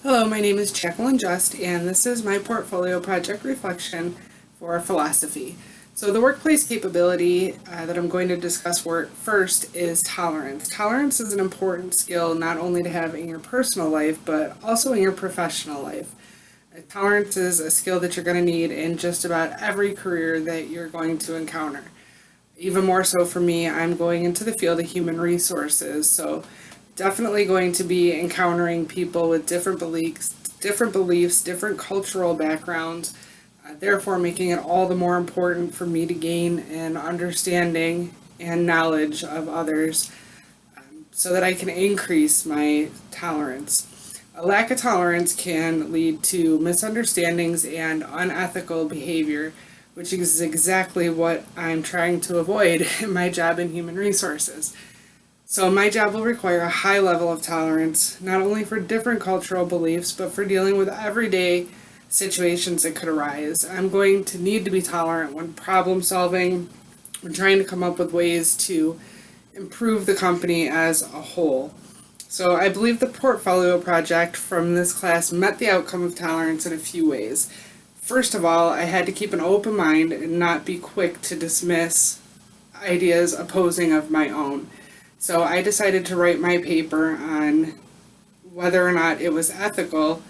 Hello, my name is Jacqueline Just, and this is my portfolio project reflection for philosophy. So the workplace capability that I'm going to discuss first is tolerance. Tolerance is an important skill not only to have in your personal life, but also in your professional life. Tolerance is a skill that you're going to need in just about every career that you're going to encounter. Even more so for me, I'm going into the field of human resources, so definitely going to be encountering people with different beliefs, different cultural backgrounds, therefore making it all the more important for me to gain an understanding and knowledge of others so that I can increase my tolerance. A lack of tolerance can lead to misunderstandings and unethical behavior, which is exactly what I'm trying to avoid in my job in human resources. So my job will require a high level of tolerance, not only for different cultural beliefs, but for dealing with everyday situations that could arise. I'm going to need to be tolerant when problem solving, when trying to come up with ways to improve the company as a whole. So I believe the portfolio project from this class met the outcome of tolerance in a few ways. First of all, I had to keep an open mind and not be quick to dismiss ideas opposing of my own. So I decided to write my paper on whether or not it was ethical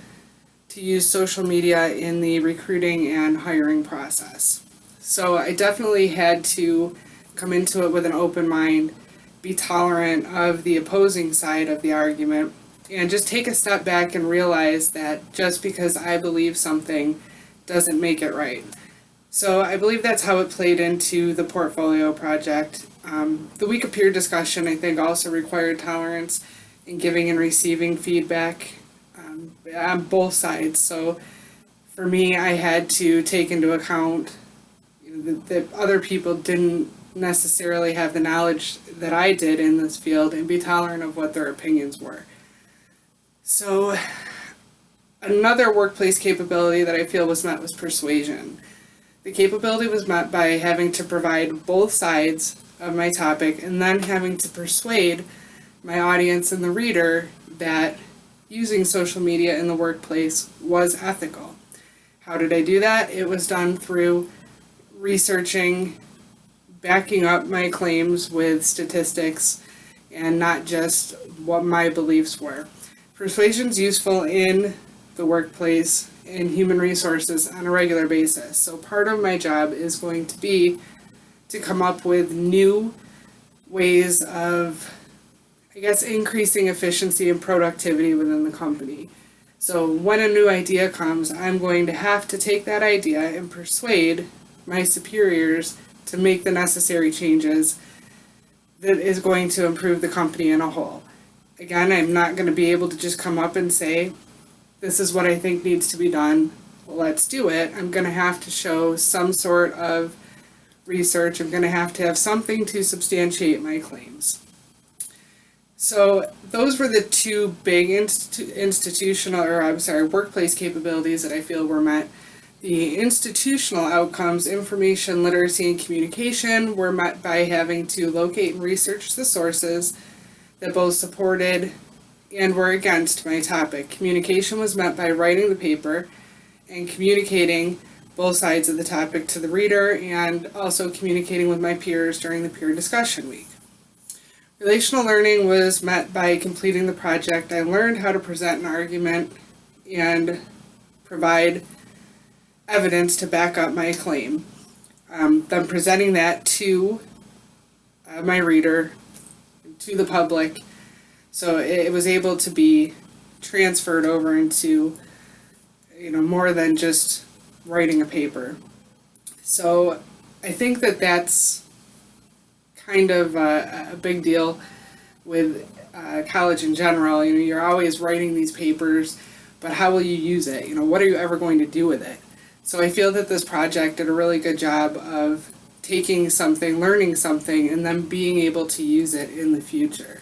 to use social media in the recruiting and hiring process. So I definitely had to come into it with an open mind, be tolerant of the opposing side of the argument, and just take a step back and realize that just because I believe something doesn't make it right. So I believe that's how it played into the portfolio project. The week of peer discussion, I think, also required tolerance in giving and receiving feedback on both sides. So for me, I had to take into account that other people didn't necessarily have the knowledge that I did in this field and be tolerant of what their opinions were. So another workplace capability that I feel was met was persuasion. The capability was met by having to provide both sides of my topic and then having to persuade my audience and the reader that using social media in the workplace was ethical. How did I do that? It was done through researching, backing up my claims with statistics, and not just what my beliefs were. Persuasion is useful in the workplace in human resources on a regular basis. So part of my job is going to be to come up with new ways of, increasing efficiency and productivity within the company. So when a new idea comes, I'm going to have to take that idea and persuade my superiors to make the necessary changes that is going to improve the company in a whole. Again, I'm not going to be able to just come up and say, this is what I think needs to be done, well, let's do it. I'm going to have to show some sort of research. I'm going to have something to substantiate my claims. So those were the two big workplace capabilities that I feel were met. The institutional outcomes, information literacy and communication, were met by having to locate and research the sources that both supported and were against my topic. Communication was met by writing the paper and communicating both sides of the topic to the reader, and also communicating with my peers during the peer discussion week. Relational learning was met by completing the project. I learned how to present an argument and provide evidence to back up my claim. Then presenting that to my reader, to the public, so it was able to be transferred over into, more than just writing a paper. So I think that that's kind of a big deal with college in general. You're always writing these papers, but how will you use it? What are you ever going to do with it? So I feel that this project did a really good job of taking something, learning something, and then being able to use it in the future.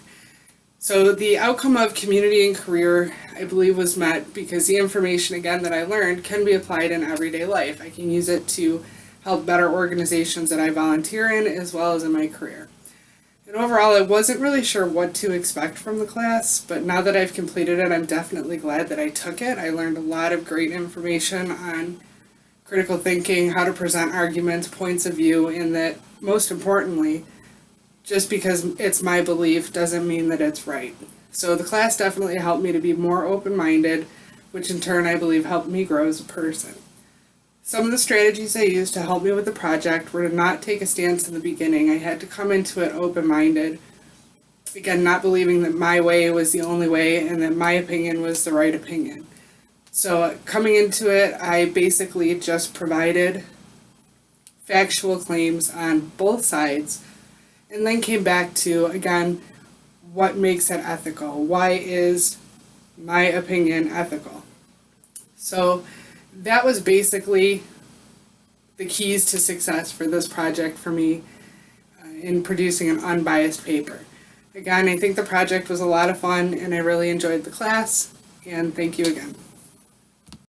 So the outcome of community and career, I believe, was met because the information, again, that I learned can be applied in everyday life. I can use it to help better organizations that I volunteer in, as well as in my career. It And overall, I wasn't really sure what to expect from the class, but now that I've completed it, I'm definitely glad that I took it. I learned a lot of great information on critical thinking, how to present arguments, points of view, and that most importantly, just because it's my belief doesn't mean that it's right. So the class definitely helped me to be more open-minded, which in turn I believe helped me grow as a person. Some of the strategies I used to help me with the project were to not take a stance in the beginning. I had to come into it open-minded. Again, not believing that my way was the only way and that my opinion was the right opinion. So coming into it, I basically just provided factual claims on both sides and then came back to, again, what makes it ethical? Why is my opinion ethical? So that was basically the keys to success for this project for me in producing an unbiased paper. Again, I think the project was a lot of fun and I really enjoyed the class, and thank you again.